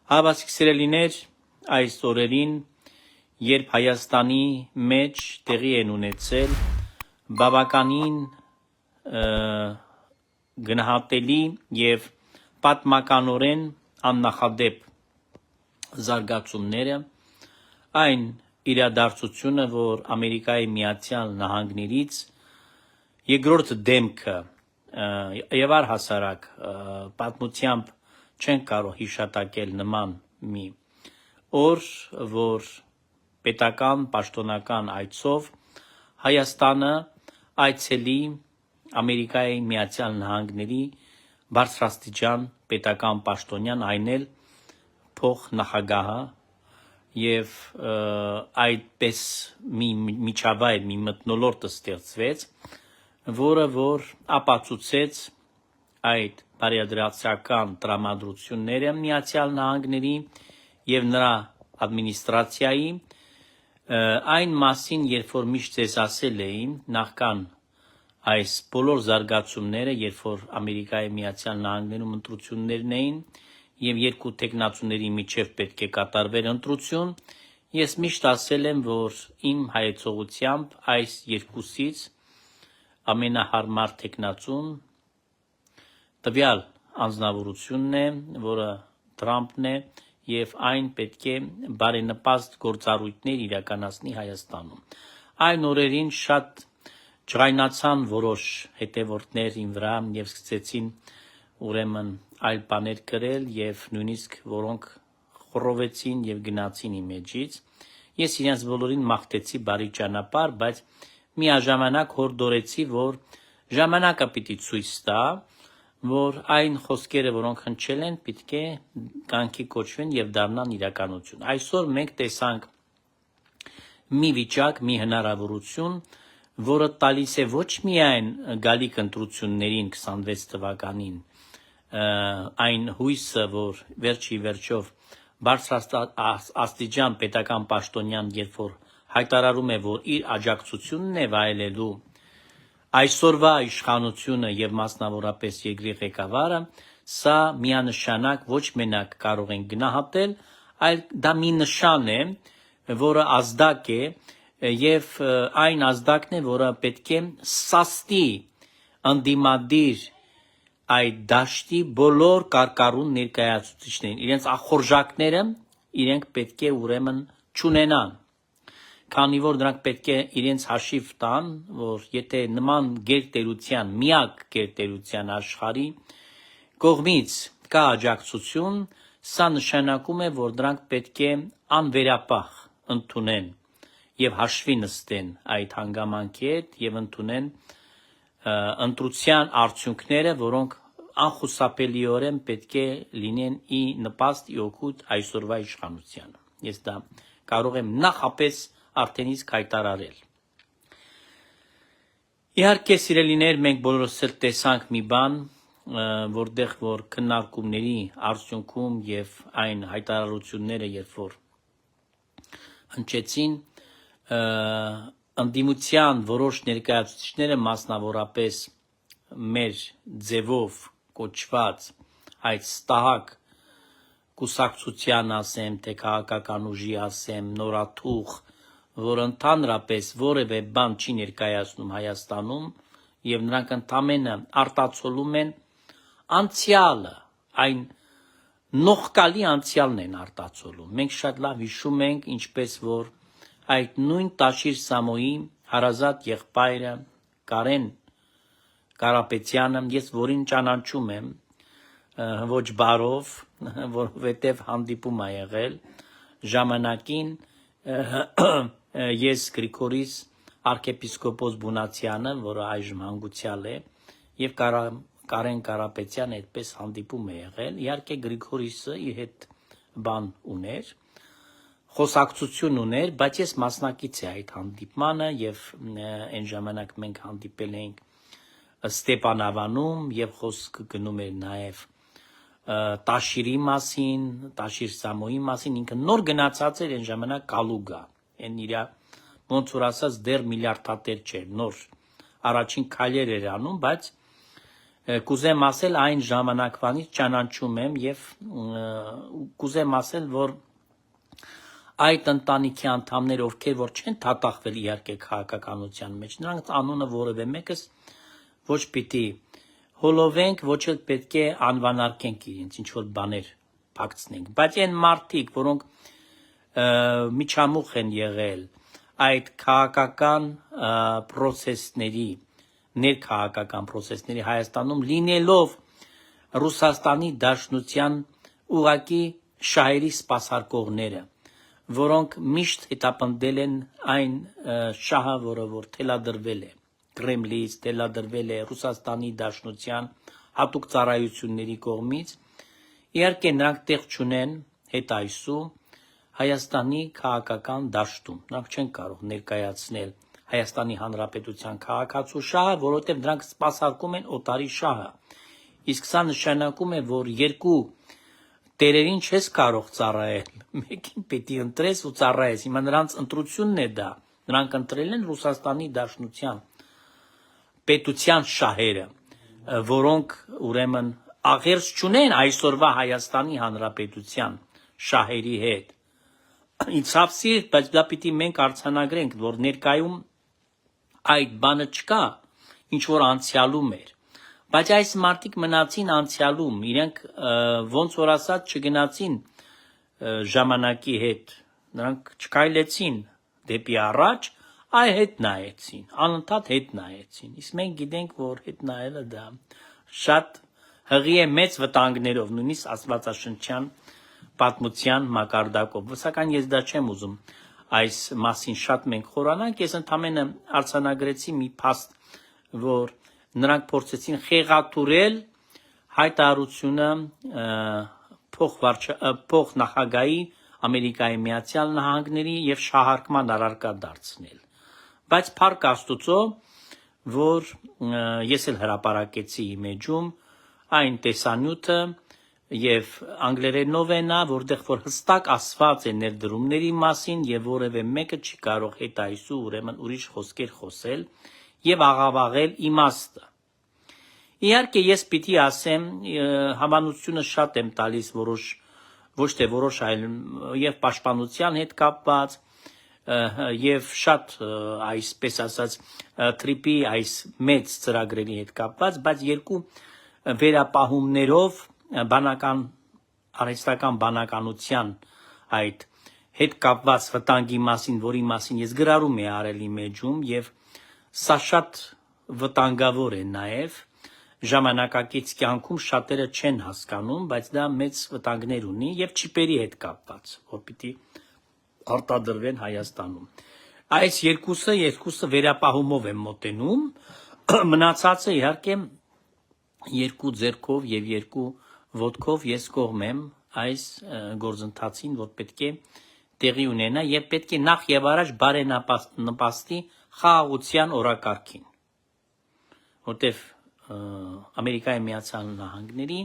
Հավասիկ սիրելիներ, այս օրերին, երբ Հայաստանի մեջ տեղի են ունեցել բավականին գնահատելի եւ պատմականորեն աննախադեպ զարգացումները, այն իրադարձությունը, որ Ամերիկայի Միացյալ Նահանգներից երկրորդ դեմքը եւ առհասարակ պատմությամբ չեն կարող հիշատակել նման մի օր, որ պետական պաշտոնական այցով Հայաստանը այցելի Ամերիկայի Միացյալ Նահանգների բարձրաստիճան պետական պաշտոնյան, այն էլ փոխնախագահը եւ այդպես մի միջավայր, մի մթնոլորտ ստեղծվեց, որը որ ապացուցեց այդ բարեդրացական տրամադրությունները Միացյալ Նահանգների եւ նրա ադմինիստրացիայի այն մասին, երբ որ միշտ ես ասել էին նախքան այս բոլոր զարգացումները, երբ որ Ամերիկայի Միացյալ Նահանգներում ընտրություններն էին եւ երկու տեխնացուների միջև պետք է կատարվեր ընտրություն, ես միշտ ասել եմ, որ իմ հայեցողությամբ այս երկուսից ամենահարմար տեխնացուն տվյալ անձնավորությունն է, որը Թրամփն է եւ այն պետք է բարենպաստ գործառույթներ իրականացնի Հայաստանում։ Այն օրերին շատ ջղայնացան որոշ հետևորդներ իմ վրա եւ սկսեցին ուրեմն այլ բաներ գրել եւ նույնիսկ որոնք խռովեցին եւ գնացին իմ էջից։ Ես իրենց բոլորին մաղթեցի բարի ճանապարհ, բայց միաժամանակ հորդորեցի, որ ժամանակը պիտի ցույց տա, որ այն խոսքերը, որոնք հնչել են, պետք է կյանքի կոչվեն եւ դառնան իրականություն։ Այսօր մենք տեսանք մի վիճակ, մի հնարավորություն, որը տալիս է ոչ միայն գալիք ընտրություններին 26 թվականին, այն հույսը, որ վերջի վերջով բարձրաստիճան պետական պաշտոնյան, երբ որ հայտարարում է, որ իր աջակցությունն է վայելելու այսօրվա իշխանությունը եւ մասնավորապես երկրի ղեկավարը, սա միանշանակ ոչ մենակ կարող են գնահատել, այլ դա մի նշան է, որը ազդակ է եւ այն ազդակն է, որը պետք է սաստի ընդդիմադիր այդ դաշտի բոլոր կարկառուն ներկայացուցիչներին, իրենց ախորժակները իրենք պետք է ուրեմն չունենան, քանի որ նրանք պետք է իրենց հաշիվ տան, որ եթե նման գերտերության, միակ գերտերության աշխարհի կողմից կա աջակցություն, սա նշանակում է, որ նրանք պետք է անվերապահ ընդունեն եւ հաշվի նստեն այդ հանգամանքի հետ եւ ընդունեն ընտրության արդյունքները, որոնք անխուսափելիորեն պետք է լինեն ի նպաստ ի օգուտ այսօրվա իշխանությանը։ Ես դա կարող եմ նախապես արդեն իսկ հայտարարել։ Իհարկե, սիրելիներ, մենք բոլորս էլ տեսանք մի բան, որտեղ որ քննարկումների արդյունքում եւ այն հայտարարությունները, երբ որ հնչեցին, ընդդիմության որոշ ներկայացուցիչները, մասնավորապես մեր ձևով կոչված այդ ստահակ կուսակցության ասեմ, թե քաղաքական ուժի ասեմ, նորաթուխ, որ ընդհանրապես որևէ բան չի ներկայացնում Հայաստանում եւ նրանք ընդամենը արտացոլում են անցյալը, այն նողկալի անցյալն են արտացոլում։ Մենք շատ լավ հիշում ենք, ինչպես որ այդ նույն Տաշիր Սամոյի հարազատ եղբայրը Կարեն Կարապետյանը, ես որին ճանաչում եմ ոչ բարով, որովհետև հանդիպում ա եղել ժամանակին ես Գրիգորիս arczepiskopos Բունացյանը, որը այժմ հանգուցյալ է, եւ Կարեն Կարապետյանը այդպես հանդիպում է եղել։ Իհարկե Գրիգորիսը իր հետ բան ուներ, խոսակցություն ուներ, բայց ես մասնակից եմ այդ հանդիպմանը եւ այն ժամանակ մենք հանդիպել էինք Ստեփանավանում եւ խոսքը գնում էր նաեւ Տաշիրի մասին, Տաշիր Սամոյի մասին, ինքը նոր գնացած էր այն ժամանակ Կալուգա, այն իր ոնց որ ասած դեռ միլիարդատեր չէր, նոր առաջին քայլեր էր անում, բայց կուզեմ ասել այն ժամանակվանից ճանաչում եմ եւ կուզեմ ասել, որ այդ ընտանիքի անդամներ, ովքեր որ չեն թաթախվել իհարկե քաղաքականության մեջ, նրանց անունը որևէ մեկս ոչ պիտի հոլովենք, ոչ էլ պետք է անվանարկենք իրենց, ինչ որ բաներ փակցնենք, բայց այն մարդիկ, որոնք միջամուխ են եղել այդ քաղաքական process-ների, ներքաղաքական process-ների Հայաստանում լինելով Ռուսաստանի Դաշնության ուղակի շահերի սպասարկողները, որոնք միշտ հետապնդել են այն շահը, որը որ թելադրվել է Կրեմլից, թելադրվել է Ռուսաստանի Դաշնության հատուկ ծառայությունների կողմից, իհարկե նրանք տեղ չունեն հետ այսու Հայաստանի քաղաքական դաշտում, նրանք չեն կարող ներկայացնել Հայաստանի Հանրապետության քաղաքացու շահը, որովհետև նրանք սպասարկում են օտարի շահը, իսկ սա նշանակում է, որ երկու տերերին չես կարող ծառայել, մեկին պիտի ընտրես ու ծառայես, հիմա նրանց ընտրությունն է դա, նրանք ընտրել են Ռուսաստանի Դաշնության պետության շահերը, որոնք ուրեմն աղերս չունեն այսօրվա Հայաստանի Հանրապետության շահերի հետ, Ինձ սիրտ, բայց դա պիտի մենք արձանագրենք, որ ներկայում այդ բանը չկա, ինչ որ անցյալում էր, բայց այս մարդիկ մնացին անցյալում, իրենք ոնց որ ասած չգնացին ժամանակի հետ, նրանք չքայլեցին դեպի առաջ, այ հետ նայեցին, անընդհատ հետ նայեցին, իսկ մենք գիտենք, որ հետ նայելը դա շատ հղի է մեծ վտանգներով, նույնիսկ աստվածաշնչյան պատմության մակարդակով, սակայն ես դա չեմ ուզում այս մասին շատ մենք խորանանք, ես ընդամենը արձանագրեցի մի փաստ, որ նրանք փորձեցին խեղաթուրել հայտարարությունը փոխնախագահի Ամերիկայի Միացյալ Նահանգների եւ շահարկման առարկա դարձնել, բայց փառք Աստուծո, որ ես էլ հրապարակեցի իմեջում այն տեսանյութը Եվ անգլերենով է նա, որտեղ որ հստակ ասված է ներդրումների մասին եւ որևէ մեկը չի կարող հետ այսու ուրեմն ուրիշ խոսքեր խոսել եւ աղավաղել իմաստը։ Իհարկե ես պիտի ասեմ, հավանությունը շատ եմ տալիս ոչ թե որոշ այլ եւ պաշտպանության հետ կապված եւ շատ այսպես ասած տրիպի այս մեծ ծրագրերի հետ կապված, բայց երկու վերապահումներով բանական արհեստական բանականության այդ հետ կապված վտանգի մասին, որի մասին ես գրառում եմ արել իմեջում եւ սա շատ վտանգավոր է նաեւ ժամանակակից կյանքում շատերը չեն հասկանում, բայց դա մեծ վտանգներ ունի եւ չիպերի հետ կապված, որ պիտի արտադրվեն Հայաստանում։ Այս երկուսը վերապահումով եմ մոտենում, մնացածը իհարկե երկու ձեռքով եւ երկու ոտքով ես կողմ եմ այս գործընթացին, որ պետք է տեղի ունենա եւ պետք է նախ եւ առաջ բարենպաստի խաղաղության օրակարգին, որտեւ Ամերիկայի Միացյալ Նահանգների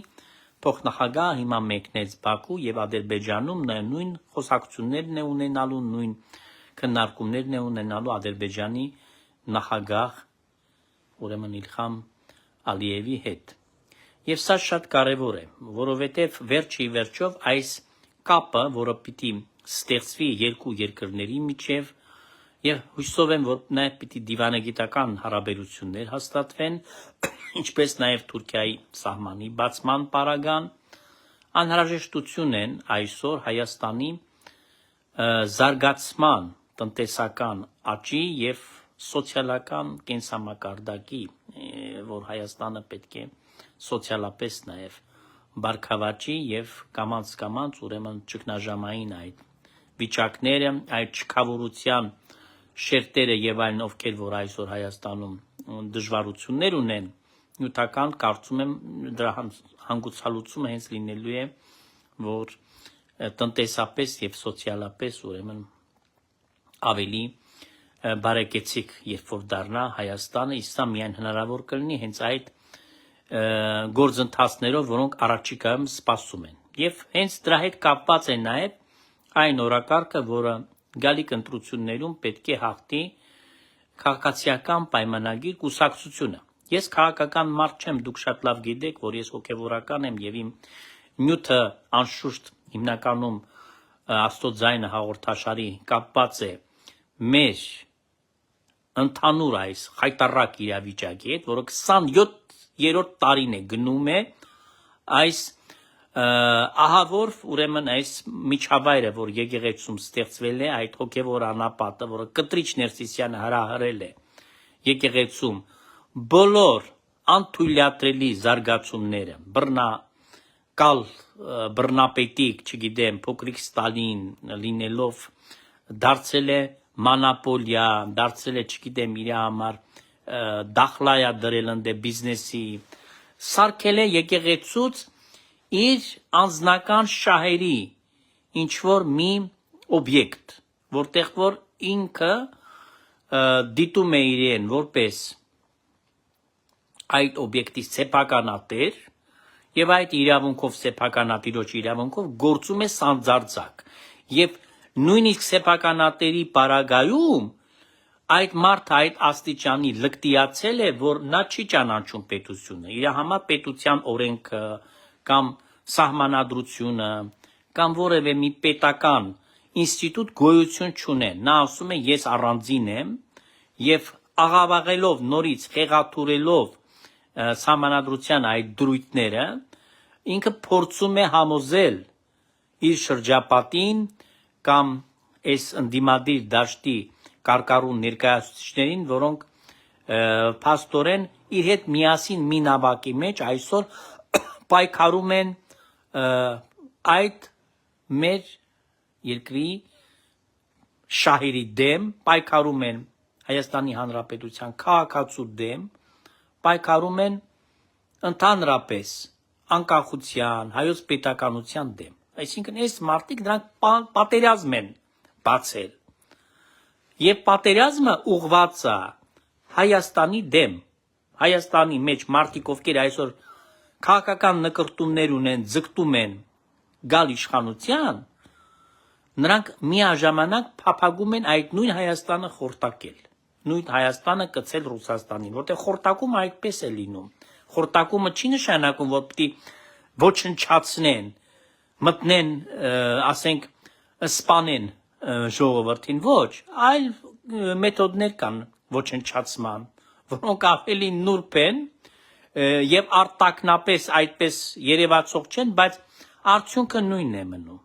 փոխնախագահ հիմա մեկնեց Բաքու եւ Ադրբեջանում նույն խոսակցություններն է ունենալու, նույն քննարկումներն է ունենալու Ադրբեջանի նախագահ ուրեմն Իլհամ Ալիևի հետ։ Եվ սա շատ կարևոր է, որովհետև վերջի վերջով այս կապը, որը պիտի ստեղծվի երկու երկրների միջև, եւ հույսով եմ, որ նաեւ պիտի դիվանագիտական հարաբերություններ հաստատվեն, ինչպես նաեւ Թուրքիայի սահմանի բացման պարագան, անհրաժեշտություն են այսօր Հայաստանի զարգացման տնտեսական աճի եւ սոցիալական կենսամակարդակի, որ Հայաստանը պետք է սոցիալապես նաև բարգավաճի եւ կամաց ուրեմն ճգնաժամային այդ վիճակները, այդ չքավորության շերտերը եւ այլն, ովքեր որ այսօր Հայաստանում դժվարություններ ունեն, նյութական կարծում եմ դրա հանգուցալուծումը հենց լինելու է, որ տնտեսապես եւ սոցիալապես ուրեմն ավելի բարեկեցիկ երբ որ դառնա Հայաստանը, իսկ սա միայն հնարավոր կլինի հենց այդ գործընթացներով, որոնք առաջիկայում սպասում են։ Եվ հենց դրա հետ կապված է նաև այն օրակարգը, որը գալիք ընտրություններում պետք է հաղթի քաղաքացիական պայմանագիր կուսակցությունը։ Ես քաղաքական մարդ չեմ, դուք շատ լավ գիտեք, որ ես հոգևորական եմ եւ իմ նյութը անշուշտ հիմնականում Աստծո ձայնը հաղորդաշարի կապված է մեր ընդհանուր այս խայտառակ իրավիճակի հետ, որը 27-րդ տարին է գնում է այս ահա որ ուրեմն այս միջավայրը, որ եկեղեցում ստեղծվել է, այդ հոգևոր անապատը, որը Կտրիչ Ներսիսյանը հրահրել է եկեղեցում, բոլոր անթույլատրելի զարգացումները, բռնակալ բռնապետիկ, չգիտեմ, փոքրիկ Ստալին լինելով դարձել է մանապոլիա, դարձել է, չգիտեմ, իր համար դախլայա դրել ընդ բիզնեսի, սարքել է եկեղեցուց իր անձնական շահերի ինչ որ մի օբյեկտ, որտեղ որ ինքը դիտում է իրեն որպես այդ օբյեկտի սեփականատեր եւ այդ իրավունքով սեփականատիրոջ իրավունքով գործում է սանձարձակ եւ նույնիսկ սեփականատերի պարագայում այդ մարդը այդ աստիճանի լկտիացել է, որ նա չի ճանաչում պետությունը, իր համար պետության օրենքը կամ սահմանադրությունը կամ որևէ մի պետական ինստիտուտ գոյություն չունեն, նա ասում է ես առանձին եմ եւ աղավաղելով նորից խեղաթուրելով սահմանադրության այդ դրույթները ինքը փորձում է համոզել իր շրջապատին կամ այս ընդդիմադիր դաշտի կարկառու ներկայացուցիչներին, որոնք փաստորեն իր հետ միասին մի նավակի մեջ այսօր պայքարում են այդ մեր երկրի շահերի դեմ, պայքարում են Հայաստանի Հանրապետության քաղաքացու դեմ, պայքարում են ընդհանրապես անկախության, հայոց պետականության դեմ։ Այսինքն այս մարդիկ դրանք պատերազմ են բացել։ Եվ պատերազմը ուղղված է Հայաստանի դեմ, Հայաստանի մեջ մարդիկ, ովքեր այսօր քաղաքական նկրտումներ ունեն, ձգտում են գալ իշխանության, նրանք միաժամանակ փափագում են այդ նույն Հայաստանը խորտակել, նույն Հայաստանը կցել Ռուսաստանին, որտեղ խորտակումը այդպես է լինում։ Խորտակումը չի նշանակում, որ պիտի ոչնչացնեն, մտնեն, ասենք, սպանեն ժողովրդին, ոչ, այլ մեթոդներ կան ոչնչացման, որոնք ավելի նուրբ են եւ արտակնապես այդպես երևացող չեն, բայց արդյունքը նույնն է մնում,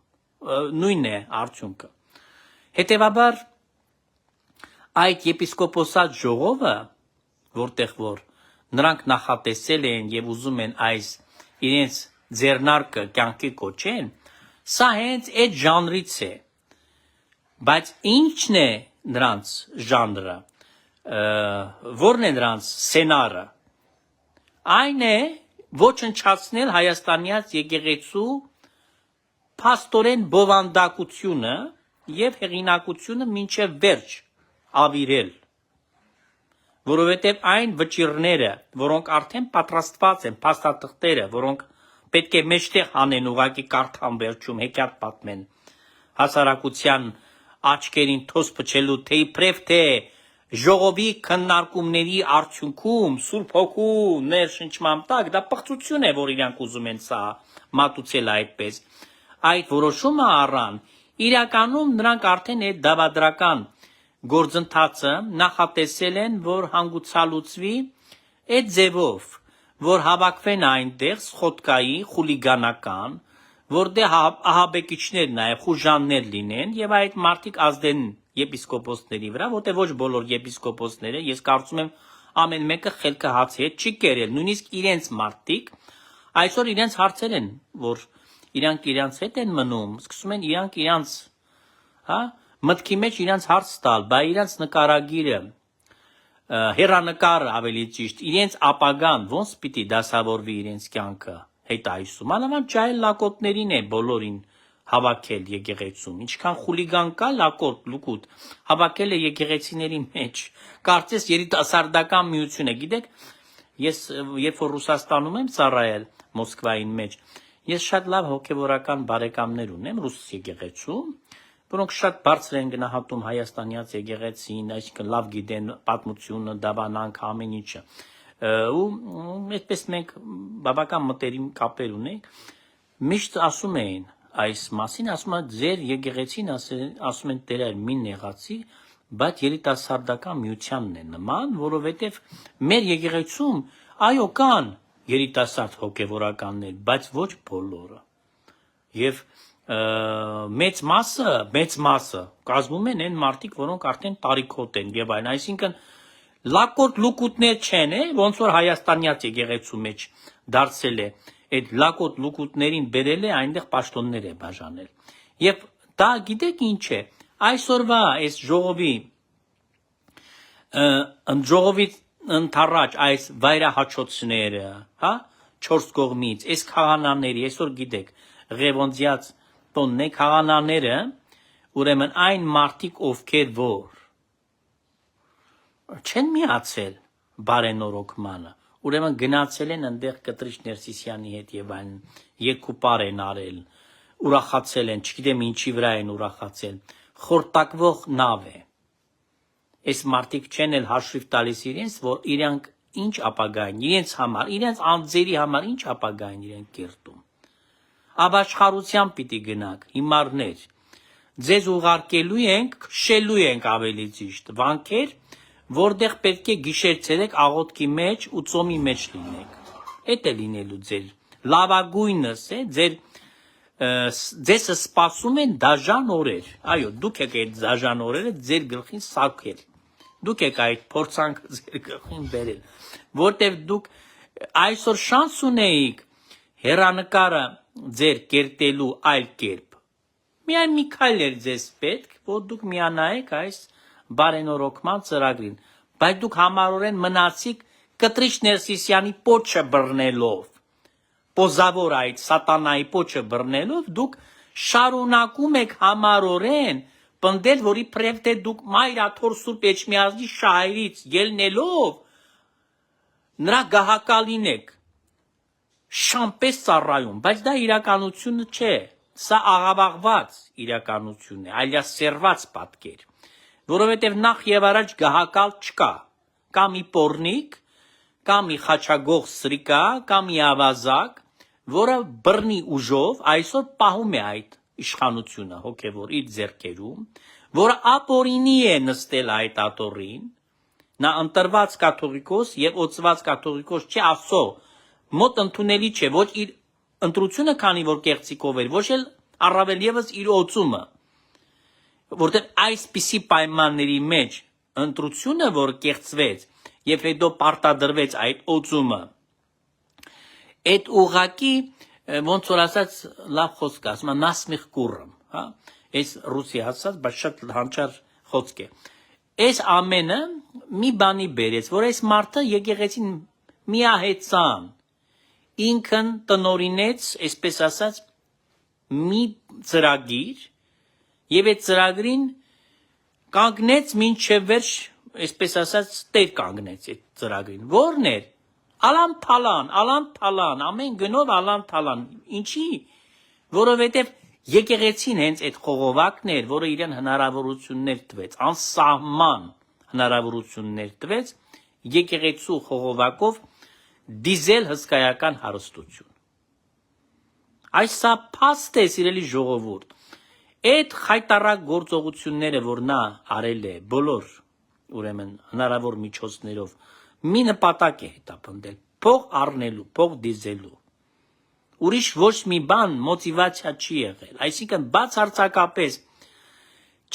նույնն է արդյունքը։ Հետևաբար այդ եպիսկոպոսատ ժողովը, որտեղ որ նրանք նախատեսել են եւ ուզում են այս իրենց ձեռնարկը կյանքի կոչեն, սա հենց այդ ժանրից է, բայց ինչն է նրանց ժանրը, որն է նրանց սցենարը, այն է ոչնչացնել հայաստանյաց եկեղեցու փաստորեն բովանդակությունը եւ հեղինակությունը մինչեւ վերջ ավիրել, որովհետեւ այն վճիռները, որոնք արդեն պատրաստված են, փաստաթղթերը, որոնք պետք է մեջտեղ անեն, ուղղակի կարդան վերջում հեքիաթ պատմեն, հասարակության աչքերին թոս փչելու, թե իբրև թե ժողովի քննարկումների արդյունքում Սուրբ Հոգու ներշնչման տակ, դա պղծություն է, որ իրանք ուզում են սա մատուցել այդպես, այդ որոշումը առան, իրականում նրանք արդեն այդ դավադրական գործընթացը նախատեսել են, որ հանգուցալուծվի այդ ձևով, որ հավաքվեն այնտեղ սխոդկայի, խուլիգանական, որտեղ ահաբեկիչներ նաև խուժաններ լինեն եւ այդ մարդիկ ազդեն եպիսկոպոսների վրա, որտեղ ոչ բոլոր եպիսկոպոսները, ես կարծում եմ ամեն մեկը խելքը հացի հետ չի կերել, նույնիսկ իրենց մարդիկ այսօր իրենց հարցեր են, որ իրանք իրանց հետ են մնում, սկսում են իրանք իրանց, հա, մտքի մեջ իրանց հարց տալ, բայ իրանց նկարագիրը, հերանեկարը ավելի ճիշտ, իրենց ապագան ոնց պիտի դասավորվի իրենց կյանքը հետայսում, անավանդ ջահել լակոտներին է բոլորին հավաքել եկեղեցում, ինչքան խուլիգան կա լակոտ, լուկուտ, հավաքել է եկեղեցիների մեջ, կարծես երիտասարդական միություն է, գիտեք, ես երբ որ Ռուսաստանում եմ ծառայել Մոսկվային մեջ, ես շատ լավ հոգևորական բարեկամներ ունեմ ռուս եկեղեցում, որոնք շատ բարձր են գնահատում հայաստանյաց եկեղեցին, այսինքն լավ գիտեն պատմությունը, դավանանք ամեն ինչը։ ու այդպես մենք բավական մտերիմ կապեր ունենք, միշտ ասում էին այս մասին, ասում են ձեր եկեղեցին ասում են Տեր այր մի նեղացի, բայց երիտասարդական միությանն է նման, որովհետև մեր եկեղեցում այո կան երիտասարդ հոգևորականներ, բայց ոչ բոլորը։ Եվ մեծ մասը կազմում են այն մարդիկ, որոնք արդեն տարիքոտ են եւ այլն, այսինքն լակոտ լուկուտներ չեն, ոնց որ հայաստանյաց եկեղեցու մեջ դարձել է, այդ լակոտ լուկուտներին բերել է այնտեղ պաշտոններ է բաժանել։ Եվ դա գիտեք ինչ է, այսօրվա այս ժողովից ընթառաջ այս վայրահաչոցները, հա, 4 կողմից, այս քահանաների, այսօր գիտեք, Ղևոնդյաց տոնն է քահանաները, ուրեմն այն մարդիկ, ովքեր որ չեն միացել բարենորոգմանը, ուրեմն գնացել են այնտեղ Կտրիչ Ներսիսյանի հետ եւ այն երկուպար են արել, ուրախացել են, չգիտեմ ինչի վրա են ուրախացել, խորտակվող նավ է։ Այս մարդիկ չեն էլ հաշիվ տալիս իրենց, որ իրանք ինչ ապագային, իրենց համար, իրենց անձերի համար ինչ ապագային իրենք կերտում։ Ապաշխարության պիտի գնանք, հիմարներ։ Ձեզ ուղարկելու ենք, քշելու ենք ավելի ճիշտ, վանքեր, որտեղ պետք է գիշեր ցերեկ աղոթքի մեջ ու ծոմի մեջ լինեք։ Էդ է լինելու ձեր լավագույնս է, ձեզ սպասում են դաժան օրեր։ Այո, դուք եք այդ դաժան օրերը ձեր գլխին սարքել։ Դուք եք այդ փորձանքը ձեր գլխին բերել, որտեղ դուք այսօր շանս ունեիք հերանեկարը ձեր կերտելու այլ կերպ։ Միայն մի քայլ էր ձեզ պետք, որ դուք միանայեք այս բարենորոգման ծրագրին, բայց դուք համառորեն մնացիք Կտրիչ Ներսիսյանի պոչը բռնելով, պոզավոր այդ սատանայի պոչը բռնելով, դուք շարունակում եք համառորեն պնդել, որ իբրև թե դուք Մայրաթոր Սուրբ Էջմիածնի շահերից ելնելով նրա գահակալին եք, շամպես ծառայում, բայց դա իրականությունը չէ, սա աղավաղված իրականություն է, այլասերված պատկեր, որովհետև նախ եւ առաջ գահակալ չկա, կա մի պոռնիկ, կա մի խաչագող սրիկա, կա մի ավազակ, որը բռնի ուժով այսօր պահում է այդ իշխանությունը հոգևոր իր ձեռքերում, որը ապօրինի է նստել այդ աթոռին, նա ընտրված կաթողիկոս եւ օծված կաթողիկոս չէ, Աստծո մոտ ընդունելի չէ, ոչ իր ընտրությունը, քանի որ կեղծիկով էր, ոչ էլ առավել եւս իր օծումը, որտեղ այսպիսի պայմանների մեջ ընտրությունը, որ կեղծվեց եւ հետո պարտադրվեց այդ օծումը, այդ ուղակի ոնց որ ասած լավ խոսք ասում, նասմիխ կուրմ, հա, այս ռուսի ասած, բայց շատ հանճար խոսք է։ Այս ամենը մի բանի բերեց, որ այս մարդը եկեղեցին միահեծան, ինքն տնորինեց, այսպես ասած, մի ծրագիր եւ այդ ծրագրին կանգնեց մինչեւ վերջ, այսպես ասած, տեր կանգնեց այդ ծրագրին։ Որն էր? Ալան-թալան, ամեն գնով ալան-թալան։ Ինչի? Որովհետև եկեղեցին հենց այդ խողովակն էր, որը իրեն հնարավորություններ տվեց, անսահման հնարավորություններ տվեց եկեղեցու խողովակով դիզել հսկայական հարստություն։ Այս սա փաստ է, սիրելի ժողովուրդ։ Այդ խայտարակ գործողությունները, որ նա արել է բոլոր, ուրեմն հնարավոր միջոցներով, մի նպատակ է հետապնդել, փող առնելու, փող դիզելու։ Ուրիշ ոչ մի բան մոտիվացիա չի եղել, այսինքն բացարձակապես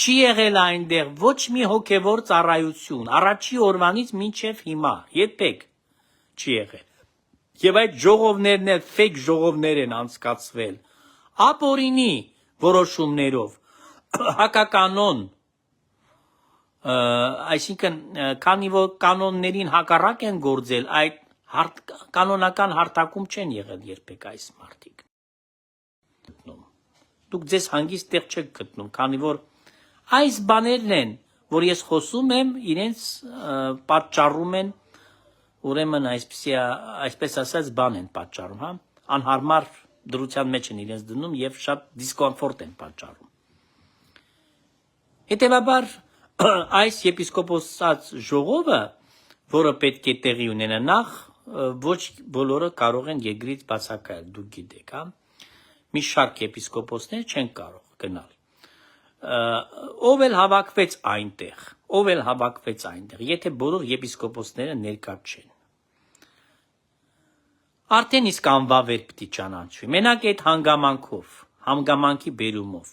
չի եղել այնտեղ ոչ մի հոգևոր ծառայություն, առաջի օրվանից մինչև հիմա, երբեք չի եղել։ Եվ այդ ժողովներն էլ ֆեյք ժողովներ են անցկացվել, ապօրինի որոշումներով, հակականոն, այսինքն քանի որ կանոններին հակառակ են գործել, այդ կանոնական հարթակում չեն եղել երբեք այս մարդիկ։ Դուք ձեզ հանգիստ տեղ չեք գտնում, քանի որ այս բաներն են, որ ես խոսում եմ, իրենց պատճառում են, ուրեմն այսպես ասած բան են պատճառում, հա, անհարմար դրության մեջ են իրենց դնում եւ շատ դիսկոմֆորտ են պատճառում։ Հետևաբար այս եպիսկոպոսած ժողովը, որը պետք է տեղի ունենա նախ, ոչ բոլորը կարող են երկրից բացակայել, դուք գիտեք, հա։ Մի շարք եպիսկոպոսներ չեն կարող գնալ։ Ով էլ հավաքվեց այնտեղ, եթե բոլոր եպիսկոպոսները ներկա չեն։ Արդեն իսկ անվավեր պիտի ճանաչվի։ Մենակ այդ հանգամանքի բերումով։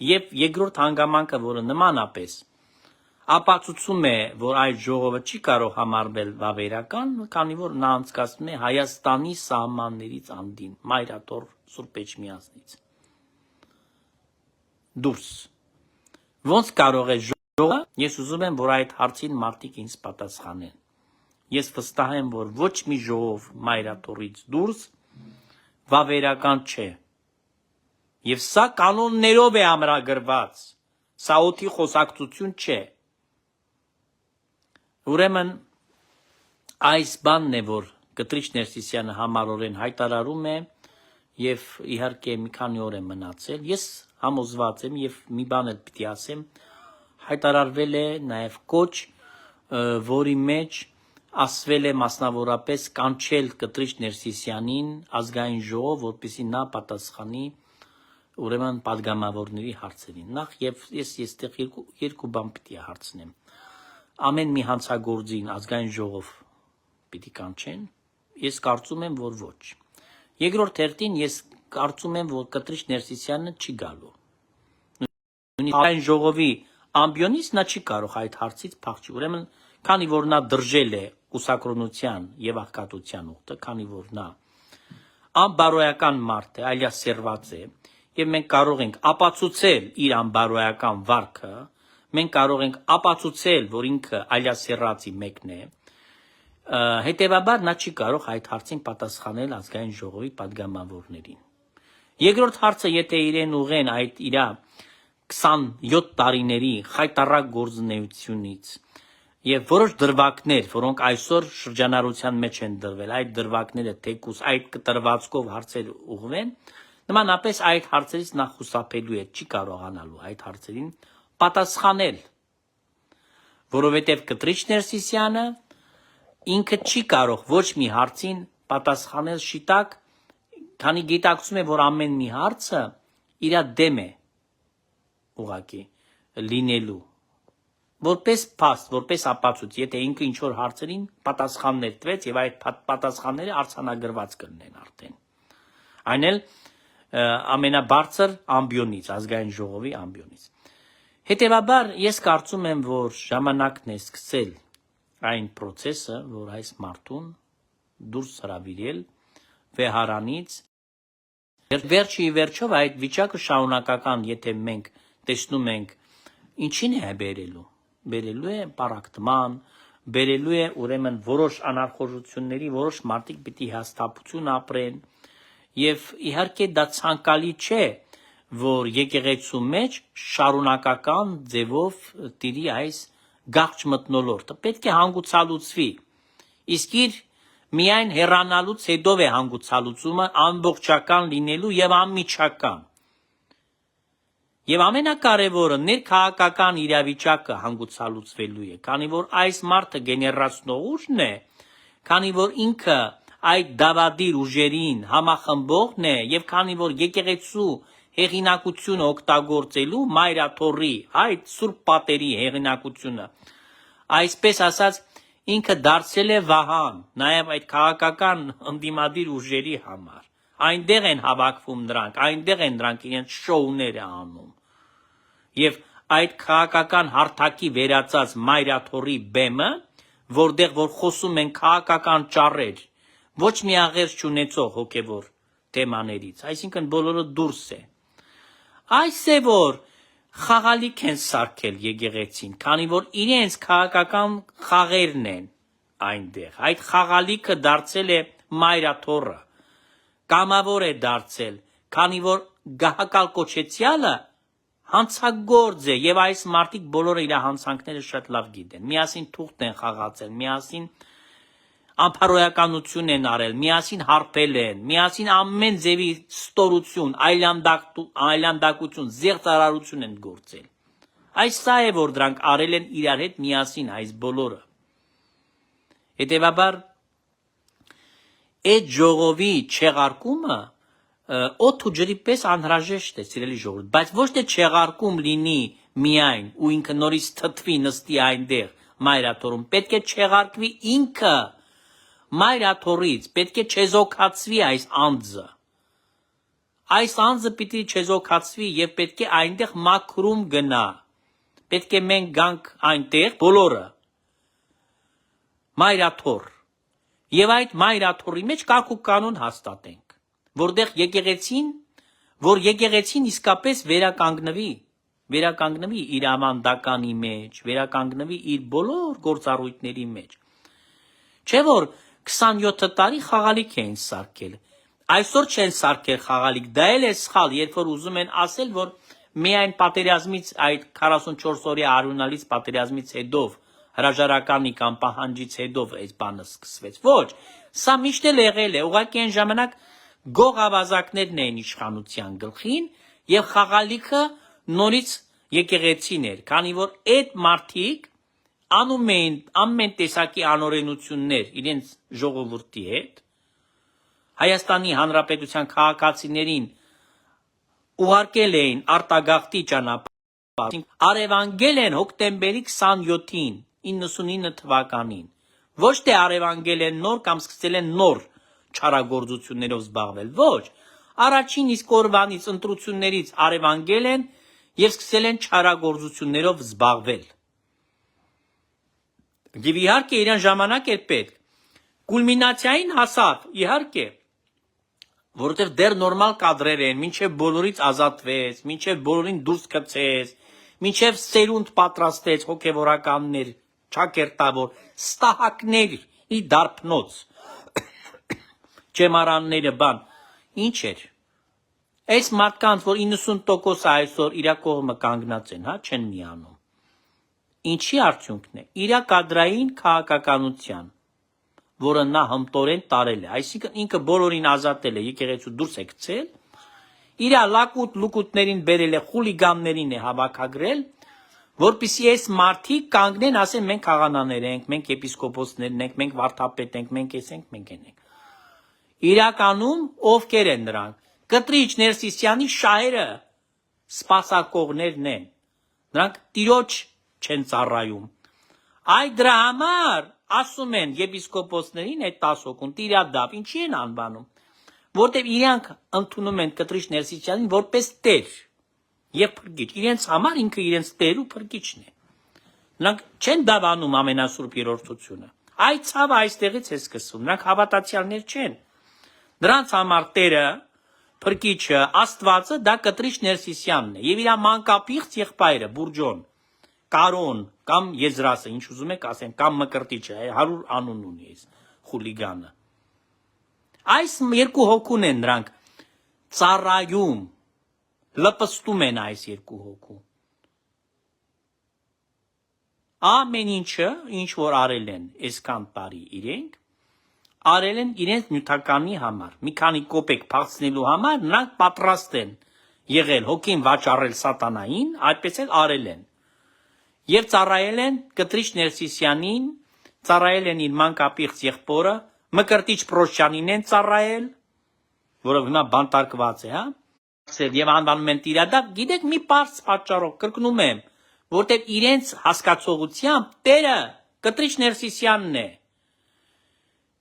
Եվ երկրորդ հանգամանքը, որը նմանապես ապացուցում է, որ այդ ժողովը չի կարող համարվել վավերական, քանի որ նա անցկացնում է Հայաստանի սահմաններից անդին, Մայրաթոր Սուրբ Էջմիածնից դուրս։ Ոնց կարող է ժողովը, ես ուզում եմ, որ այդ հարցին մարդիկ ինձ պատասխանեն։ Ես վստահ եմ, որ ոչ մի ժողով Մայրաթորից դուրս վավերական չէ։ Եվ սա կանոններով է ամրագրված, սա օդի խոսակցություն չէ։ Ուրեմն այս բանն է, որ Կտրիչ Ներսիսյանը համառորեն հայտարարում է եւ իհարկե մի քանի օր է մնացել։ Ես համոզված եմ եւ մի բան էլ պիտի ասեմ, հայտարարվել է նաեւ կոչ, որի մեջ ասվել է մասնավորապես կանչել Կտրիչ Ներսիսյանին ազգային ժողով, որպեսզի նա պատասխանի ուրեմն падգամավորների հարցերին։ Նախ եւ ես այստեղ երկու բան պիտի հարցնեմ։ Ամեն մի հանցագործին ազգային ժողով պիտի կանչեն։ Ես կարծում եմ, որ ոչ։ Երկրորդ հերթին ես կարծում եմ, որ Կտրիչ Ներսիսյանը չի գալու։ Ազգային ժողովի ամբիոնից նա չի կարող այդ հարցից փախչի։ Ուրեմն, քանի որ նա դրժել է կուսակրոնության եւ աղքատության ուխտը, քանի որ նա անբարոյական մարդ է, այլասերված է, եւ մենք կարող ենք ապացուցել իր անբարոյական վարքը, մենք կարող ենք ապացուցել, որ ինքը այլասերածի մեկն է, հետեւաբար նա չի կարող այդ հարցին պատասխանել ազգային ժողովի падգամավորներին։ Երկրորդ հարցը, եթե իրեն ուղեն այդ իր 27 տարիների խայտառակ գործունեությունից եւ որոշ դրվագներ, որոնք այսօր շրջանառության մեջ են դրվել, այդ դրվագները թեկուս այդ կտրվածքով հարցեր ուղղվեն, նմանապես այդ հարցերից նա խուսափելու է, չի կարողանալու այդ հարցերին պատասխանել, որովհետև Կտրիչ Ներսիսյանը ինքը չի կարող ոչ մի հարցին պատասխանել շիտակ, քանի գիտակցում է, որ ամեն մի հարցը իր դեմ է ուղղակի լինելու, որպես փաստ, որպես ապացույց, եթե ինքը ինչ որ հարցերին պատասխաններ տվեց եւ այդ պատասխանները արձանագրված կլինեն արդեն։ Այն էլ ամենաբարձր ամբիոնից, ազգային ժողովի ամբիոնից։ Հետևաբար ես կարծում եմ, որ ժամանակն է սկսել այն process-ը, որ այս մարդուն դուրս հրավիրել վեհարանից։ Վերջի վերջով այդ վիճակը շարունակական, եթե մենք տեսնում ենք, ինչին է բերելու։ Բերելու է պարակտման, բերելու է ուրեմն որոշ անարխոժությունների, որոշ մարդիկ պիտի հաստատություն ապրեն, եւ իհարկե դա ցանկալի չէ, որ եկեղեցու մեջ շարունակական ձևով տիրի այս գաղճ մթնոլորտը, պետք է հանգուցալուծվի, իսկ իր միայն հեռանալուց հետո է հանգուցալուծումը ամբողջական լինելու եւ անմիջական։ Եվ ամենակարևորը ներքաղաքական իրավիճակը հանգուցալուծվելու է, քանի որ այս մարդը գեներացնող ուժն է, քանի որ ինքը այդ դավադիր ուժերին համախմբողն է եւ քանի որ եկեղեցու հեղինակությունը օգտագործելու Մայրաթորի այդ Սուրբ Պատերի հեղինակությունը, այսպես ասած ինքը դարձել է վահան, նաեւ այդ քաղաքական ընդդիմադիր ուժերի համար։ Այնտեղ են հավաքվում նրանք, այնտեղ են նրանք իրենց շոուները անում։ Եվ այդ քաղաքական հարթակի վերածած Մայրաթորի բեմը, որտեղ որ խոսում են քաղաքական ճառեր, ոչ մի աղերս չունեցող հոգևոր թեմաներից, այսինքն բոլորը դուրս է։ Այս է որ խաղալիք են սարքել եկեղեցին, քանի որ իրենց քաղաքական խաղերն են այնտեղ։ Այդ խաղալիքը դարձել է Մայրաթորը, կամավոր է դարձել, քանի որ գահակալ կոչեցյալը հանցագործ է եւ այս մարդիկ բոլորը իր հանցանքները շատ լավ գիտեն։ Միասին թուղթ են խաղացել, միասին անփարոյականություն են արել, միասին հարբել են, միասին ամեն ձևի ստորություն, այլանդակություն, զեղծարարություն են գործել։ Այս սա է, որ դրանք արել են իրար հետ միասին այս բոլորը։ Հետևաբար այդ ժողովի չեղարկումը օդ ու ջրի պես անհրաժեշտ է, սիրելի ժողովուրդ, բայց ոչ թե չեղարկում լինի միայն ու ինքը նորից թթվի նստի այնտեղ մայրաթորում, պետք է չեղարկվի ինքը մայրաթորից, պետք է չեզոքացվի այս անձը։ Այս անձը պիտի չեզոքացվի եւ պետք է այնտեղ մաքրում գնա։ Պետք է մենք գանք այնտեղ բոլորը մայրաթոր եւ այդ մայրաթորի մեջ կարգ ու կանոն հաստատենք, որտեղ եկեղեցին իսկապես վերականգնվի իր ավանդականի մեջ, վերականգնվի իր բոլոր գործառույթների մեջ։ Չէ որ 27 տարի խաղալիք էին սարքել։ Այսօր չեն սարքել խաղալիք, դա էլ է սխալ, երբ որ ուզում են ասել, որ միայն պատերազմից այդ 44 օրյա արյունալից պատերազմից հետո հրաժարականի կամ պահանջից հետո այս բանը սկսվեց։ Ոչ, սա միշտ էլ եղել է, ուղղակի այն ժամանակ գող ավազակներն էին իշխանության գլխին եւ խաղալիքը նորից եկեղեցին էր, քանի որ այդ մարդիկ անում էին ամեն տեսակի անօրենություններ իրենց ժողովրդի հետ, Հայաստանի Հանրապետության քաղաքացիներին ուղարկել էին արտագաղթի ճանապարհ, արևանգել են հոկտեմբերի 27-ին 99 թվականին, ոչ թե արևանգել են նոր կամ սկսել են նոր չարագործություններով զբաղվել, ոչ, առաջին իսկ օրվանից ընտրություններից արևանգել են եւ սկսել են չարագործություններով զբաղվել։ Եվ իհարկե իրան ժամանակ էր պետք։ Կուլմինացիային հասավ, իհարկե, որովհետև դեռ նորմալ կադրեր են, մինչև բոլորից ազատվեց, մինչև բոլորին դուրս գցեց, մինչև սերունդ պատրաստեց հոգևորականներ, ճակերտավոր, ստահակների դարբնոց, ճեմարանները բան, ինչ էր։ Այս մարդկանց, որ 90% այսօր իրա կողմը կանգնած են, չեն միանում։ Ինչի արդյունքն է։ Իրա կադրային քաղաքականության, որը նա հմտորեն տարել է, այսինքն ինքը բոլորին ազատել է, եկեղեցու դուրս է գցել, իրա լուկուտներին բերել է, խուլիգաններին է հավաքագրել, որպեսզի այս մարդիկ կանգնեն, ասեն մենք աղանաներ ենք, մենք եպիսկոպոսներն ենք, մենք վարդապետ ենք, մենք էս ենք, մենք են ենք։ Իրականում ովքեր են նրանք։ Կտրիչ Ներսիսյանի շահերը սպասարկողներն են։ Նրանք տիրոջ չեն ծառայում։ Այդ դրա համար ասում են եպիսկոպոսներին այդ 10 հոգուն տիրադապ, ինչի են անվանում, որտեղ իրանք ընդունում են Կտրիչ Ներսիսյանին որպես տեր եւ փրկիչ, իրենց համար ինքը իրենց տեր ու փրկիչն է։ Նրանք չեն դավանում ամենասուրբ երրորդությունը։ Այդ ցավը այստեղից է սկսվում, նրանք հավատացյալներ չեն։ Նրանց համար տերը, փրկիչը, Աստվածը դա Կտրիչ Ներսիսյանն է եւ իր մանկապիղծ եղբայրը Բուրջոն, Կարոն կամ Եզրասը, ինչ ուզում եք ասեմ, կամ Մկրտիչը, 100 անուն ունի այս խուլիգանը։ Այս երկու հոգուն են նրանք ծառայում, լպստում են այս երկու հոգու։ Ամեն ինչը, ինչ որ արել են այսքան տարի իրենք, արել են իրենց նյութականի համար, մի քանի կոպեկ փախցնելու համար, նրանք պատրաստ են եղել հոգին վաճառել սատանային, այդպես էլ արել են։ Եվ ծառայել են Կտրիչ Ներսիսյանին, ծառայել են իր մանկապիղծ եղբորը, Մկրտիչ Պրոշյանին են ծառայել, որը հիմա բանտարկված է, հա? Եվ անվանում են տիրադապ, գիտեք մի պարզ պատճառով, կրկնում եմ, որտեղ իրենց հասկացողությամբ տերը Կտրիչ Ներսիսյանն է։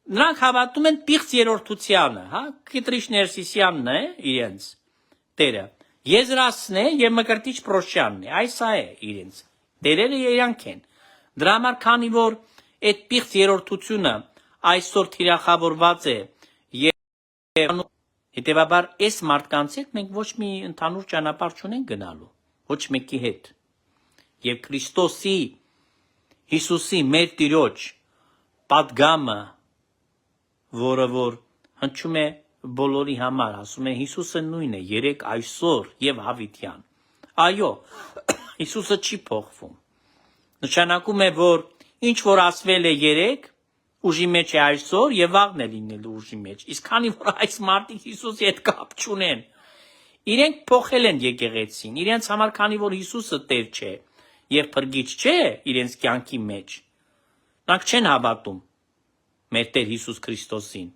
Նրանք հավատում են պիղծ երրորդությանը, հա? Կտրիչ Ներսիսյանն է իրենց տերը։ Եզրասն է եւ Մկրտիչ Պրոշյանն է, այս է իրենց։ Տերերը իրանք են։ Դրա համար քանի որ այդ պիղծ երրորդությունը այսօր թիրախավորված է եւ հետեւաբար այս մարդկանց հետ մենք ոչ մի ընդհանուր ճանապարհ չունենք գնալու, ոչ մեկի հետ։ Եվ Քրիստոսի Հիսուսի մեր Տիրոջ պատգամը, որը որ հնչում է բոլորի համար, ասում է Հիսուսը նույնն է, երեք այսօր եւ հավիտյան։ Այո, Հիսուսը չի փոխվում։ Նշանակում է, որ ինչ որ ասվել է երեք, ուժի մեջ է այսօր եւ վաղն է լինելու ուժի մեջ։ Իսկ քանի որ այս մարդիկ Հիսուսի հետ կապ չունեն, իրենք փոխել են եկեղեցին, իրենց համար քանի որ Հիսուսը Տեր չէ եւ փրկիչ չէ իրենց կյանքի մեջ, նրանք չեն հավատում մեր Տեր Հիսուս Քրիստոսին։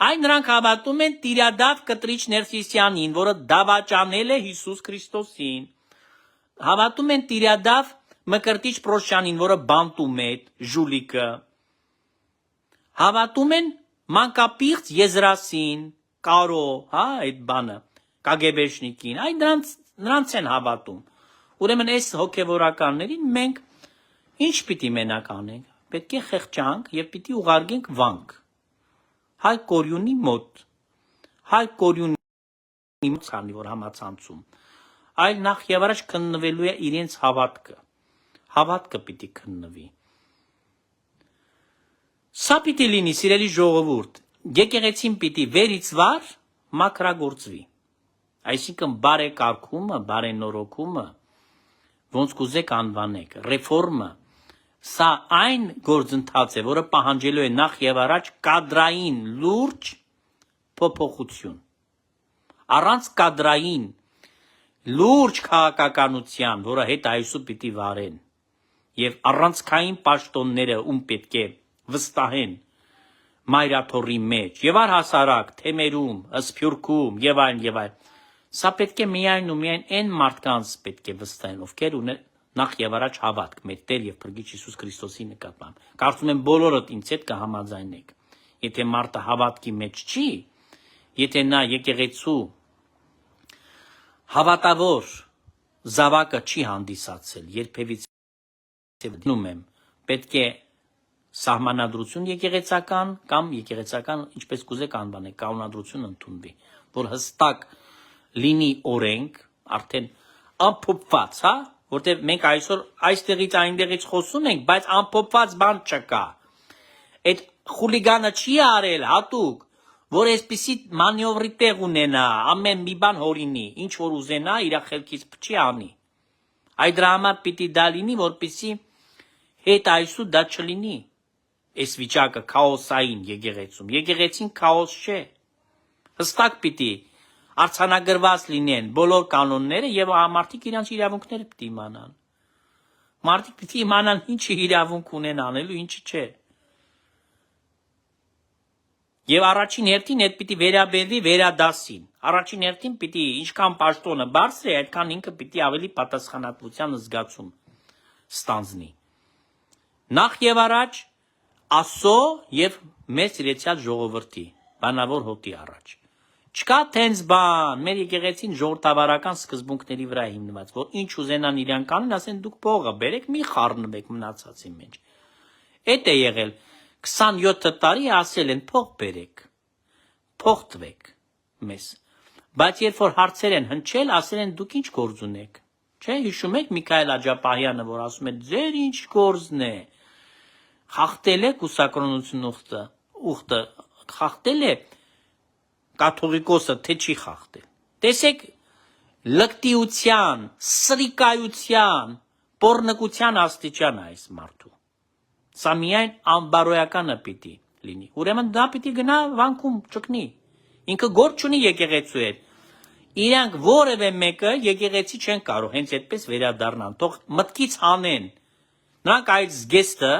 Այն նրանք հավատում են Տիրադավ կտրիչ Ներսիսյանին, որը դավաճանել է Հիսուս Քրիստոսին։ Հավատում են Տիրադավ Մկրտիչ Պրոշյանին, որը բանտում է ժուլիկը։ Հավատում են Մանկապիղծ Եզրասին, Կարո, հա, այդ բանը, կագեբեշնիկին, այն նրանց են հավատում։ Ուրեմն այս հոգևորականներին մենք ինչ պիտի մենակ անենք։ Պետք է խեղճանք եւ պիտի ուղարկենք վանք։ Հայ կորյունի մոտ, հայ կորյունի մոտ քանի որ համացանցում, այլ նախ եւ առաջ քննվելու է իրենց հավատքը պիտի քննվի։ Սա պիտի լինի, սիրելի ժողովուրդ, եկեղեցին պիտի վերից վար մաքրագործվի, այսինքն բարեկարգումը, բարենորոգումը, ոնց կուզեք անվանեք, ռեֆորմը, սա այն գործընթաց է, որը պահանջելու է նախ եւ առաջ կադրային լուրջ փոփոխություն։ Առանց կադրային լուրջ քաղաքականության, որը հետ այսու պիտի վարեն, եւ առանցքային պաշտոնները ում պետք է վստահեն մայրաթորի մեջ, եւ առհասարակ թեմերում, ըսփյուրքում եւ այլն, սա պետք է միայն ու միայն այն մարդկանց պետք է վստահեն, ովքեր ունեն նախ եւ առաջ հավատք մեր Տեր եւ Փրկիչ Հիսուս Քրիստոսի նկատմամբ։ Կարծում եմ բոլորդ ինձ հետ կհամաձայնեք։ Եթե մարդը հավատքի մեջ չի, եթե նա եկեղեցու հավատավոր զավակը չի հանդիսացել, երբևիցե դնում եմ, պետք է սահմանադրություն եկեղեցական կամ եկեղեցական, ինչպես կուզեք անվանեք, կանոնադրություն ընդունվի, որ հստակ լինի օրենք, արդեն ամփոփված, հա, որտեղ մենք այսօր այստեղից այնտեղից խոսում ենք, բայց ամփոփված բան չկա։ Այդ խուլիգանը չի արել հատուկ, որ այսպիսի մանևրի տեղ ունենա, ամեն մի բան հորինի, ինչ որ ուզենա, իր խելքից չի անի։ Այդ դրա համար պիտի դա լինի, որպեսզի հետ այսու դա չլինի։ Այս վիճակը քաոսային եկեղեցում։ Եկեղեցին քաոս չէ։ Հստակ պիտի արձանագրված լինեն բոլոր կանոնները եւ մարդիկ իրենց իրավունքները պիտի իմանան։ Մարդիկ պիտի իմանան ինչի իրավունք ունեն անելու, ինչը չէ։ Եվ առաջին հերթին այդ պիտի վերաբերվի վերադասին։ Առաջին հերթին պիտի ինչքան պաշտոնը բարձր է, այդքան ինքը պիտի ավելի պատասխանատվության զգացում ստանձնի։ Նախ եւ առաջ Աստծո եւ մեծ իրեցյալ ժողովրդի, բանավոր հոտի առաջ։ Չկա տենց բան, մեր եկեղեցին ժողովրդավարական սկզբունքների վրա հիմնված, որ ինչ ուզենան իրանք անեն, ասեն դուք փողը բերեք, մի խառնվեք մնացածի մեջ։ Էդ է եղել 27 տարի ասել են փող բերեք, փող տվեք մեզ։ Բայց երբ որ հարցեր են հնչել, ասել են դուք ինչ գործ ունեք։ Չէ, հիշում եք Միքայել Աջապահյանը, որ ասում է ձեր ինչ գործն է։ Խախտել է կուսակրոնություն ուխտը, խախտել է կաթողիկոսը, թե չի խախտել։ Տեսեք լկտիության, սրիկայության, պոռնկության աստիճան է այս մարդու։ Սա միայն անբարոյականը պիտի լինի։ Ուրեմն դա պիտի գնա վանքում ճկնի։ Ինքը գործ չունի եկեղեցու հետ։ Իրանք որևէ մեկը եկեղեցի չեն կարող հենց այդպես վերադառնան։ Թող մտքից հանեն։ Նրանք այդ զգեստը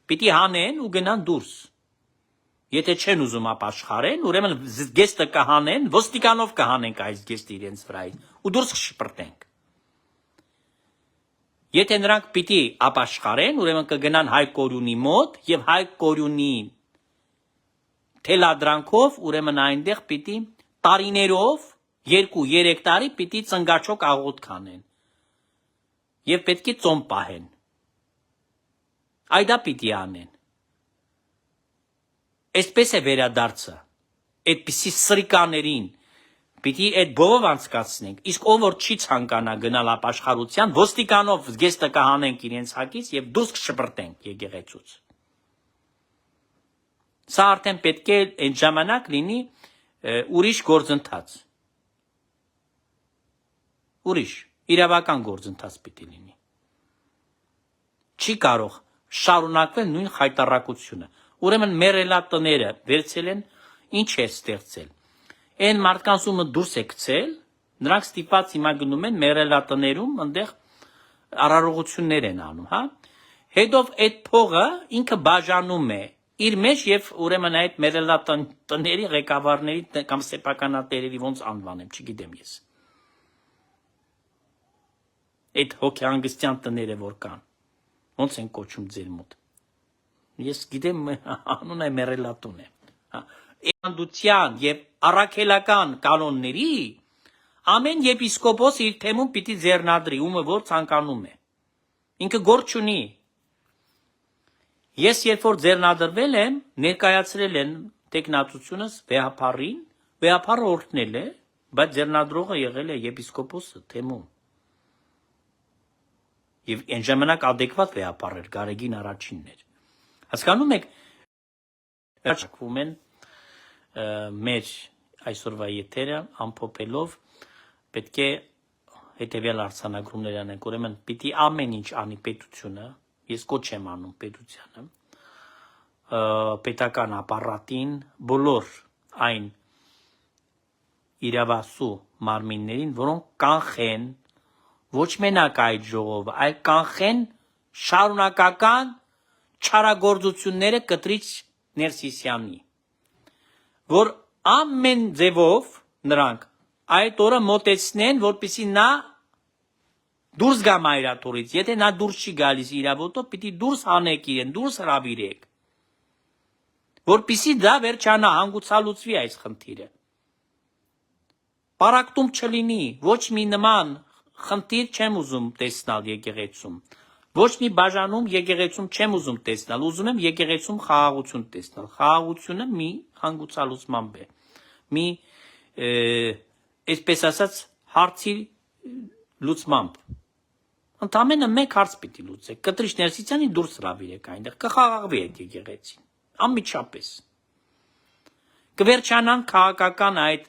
պիտի հանեն ու գնան դուրս։ Եթե չեն ուզում ապաշխարեն, ուրեմն զգեստը կհանեն, ոստիկանով կհանենք այս զգեստը իրենց վրայից ու դուրս կշպրտենք։ Եթե նրանք պիտի ապաշխարեն, ուրեմն կգնան Հայ Կորյունի մոտ եւ Հայ Կորյունի թելադրանքով, ուրեմն այնտեղ պիտի տարիներով 2-3 տարի պիտի ծնգաչոք աղոթք անեն։ Եվ պետք է ծոմ պահեն։ Այդա պիտի անեն։ Այսպես է վերադարձը։ Այդպիսի սրիկաներին պիտի այդ բողով անցկացնենք, իսկ ով որ չի ցանկանա գնալ ապաշխարության, ոստիկանով զգեստը կհանենք իրենց հակից եւ դուրս կշպրտենք եկեղեցուց։ Սա արդեն պետք է այդ ժամանակ լինի ուրիշ գործընթաց։ Ուրիշ իրավական գործընթաց պիտի լինի։ Չի կարող շարունակվել նույն խայտառակությունը։ Ուրեմն մերելատները վերցել են, ինչ է ստեղծել։ Այն մարդկանց ումը դուրս է գցել, նրանք ստիպված հիմա գնում են մերելատներում, այնտեղ արարողություններ են անում, հա։ Հետո այդ փողը ինքը բաժանում է իր մեջ եւ ուրեմն այդ մերելա տների ղեկավարների կամ սեփականատերերի ոնց անվանեմ, չգիտեմ ես։ Այդ հոգեհանգստյան տները որ կան, ոնց են կոչում ձեր մոտ։ Ես գիտեմ անունը մերելատուն է։ Էանդության եւ առաքելական կանոնների ամեն եպիսկոպոս իր թեմում պիտի ձեռնադրի, ումը որ ցանկանում է։ Ինքը գործ չունի։ Ես երբ որ ձեռնադրվել եմ, ներկայացրել են տեխնատությունս վեհապարին, վեհապարը օրհնել է, բայց ձեռնադրողը եղել է եպիսկոպոսը թեմում։ Եվ այն ժամանակ adekvat վեհապար էր, Գարեգին առաջինն էր։ Հասկանում եք, հաշվում են մեր այսօրվա եթերը ամփոփելով պետք է հետևյալ արձանագրումներ անենք, ուրեմն պիտի ամեն ինչ անի պետությունը, ես կոչ եմ անում պետությանը, պետական ապարատին, բոլոր այն իրավասու մարմիններին, որոնք կանխեն ոչ մենակ այդ ժողովը, այլ կանխեն շարունակական չարագործությունները կտրիչ Ներսիսյանի, որ ամեն ձևով նրանք այդ օրը մոտեցնեն, որպեսզի նա դուրս գա մայրաթորից, եթե նա դուրս չի գալիս իրավոտով, պիտի դուրս հանեք իրեն, դուրս հրավիրեք, որպեսզի դա վերջանա, հանգուցալուծվի այս խնդիրը։ Պարակտում չլինի, ոչ մի նման խնդիր չեմ ուզում տեսնալ եկեղեցում, ոչ մի բաժանում եկեղեցում չեմ ուզում տեսնալ, ուզում եմ եկեղեցում խաղաղություն տեսնալ, խաղաղությունը մի հանգուցալուծման է, մի այսպես ասած հարցի լուծմամբ, ընդամենը մեկ հարց պիտի լուծեք, կտրիչ Ներսիսյանի դուրս հրավիրեք այնտեղ, կխաղաղվի այդ եկեղեցին, անմիջապես, կվերջանան քաղաքական այդ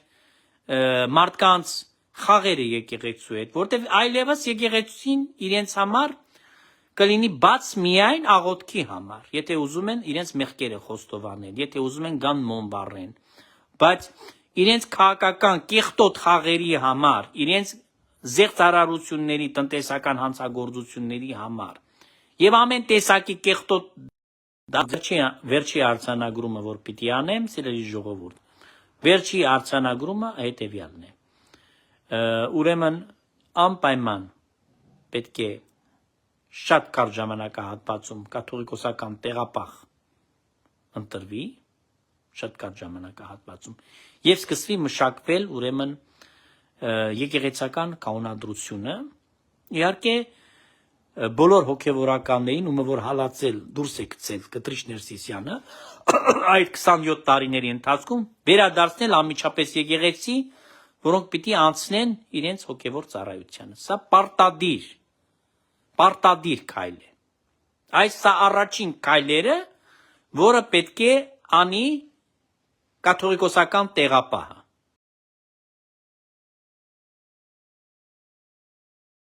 մարդկանց խաղերը եկեղեցու հետ, որտեղ այլևս եկեղեցին իրենց համար կլինի բաց միայն աղոթքի համար, եթե ուզում են իրենց մեղքերը խոստովանել, եթե ուզում են գան մոմբարեն, բայց իրենց քաղաքական կեղտոտ խաղերի համար, իրենց զեղծարարությունների, տնտեսական հանցագործությունների համար եւ ամեն տեսակի կեղտոտ վերջի արձանագրումը, որ պիտի անեմ, սիրելի ժողովուրդ, վերջի արձանագրումը հետեւյալն է։ Ուրեմն անպայման պետք է շատ կարճ ժամանակահատվածում կաթողիկոսական տեղապահ ընտրվի, շատ կարճ ժամանակահատվածում, եւ սկսվի մշակվել ուրեմն եկեղեցական կանոնադրությունը, իհարկե բոլոր հոգևորականներին, ում որ հալածել դուրս է գցել Կտրիչ Ներսիսյանը, այդ 27 տարիների ընթացքում վերադարձնել անմիջապես եկեղեցի, որոնք պիտի անցնեն իրենց հոգևոր ծառայությանը։ Սա պարտադիր քայլ է։ Այս սա առաջին քայլերը, որը պետք է անի կաթողիկոսական տեղապահը։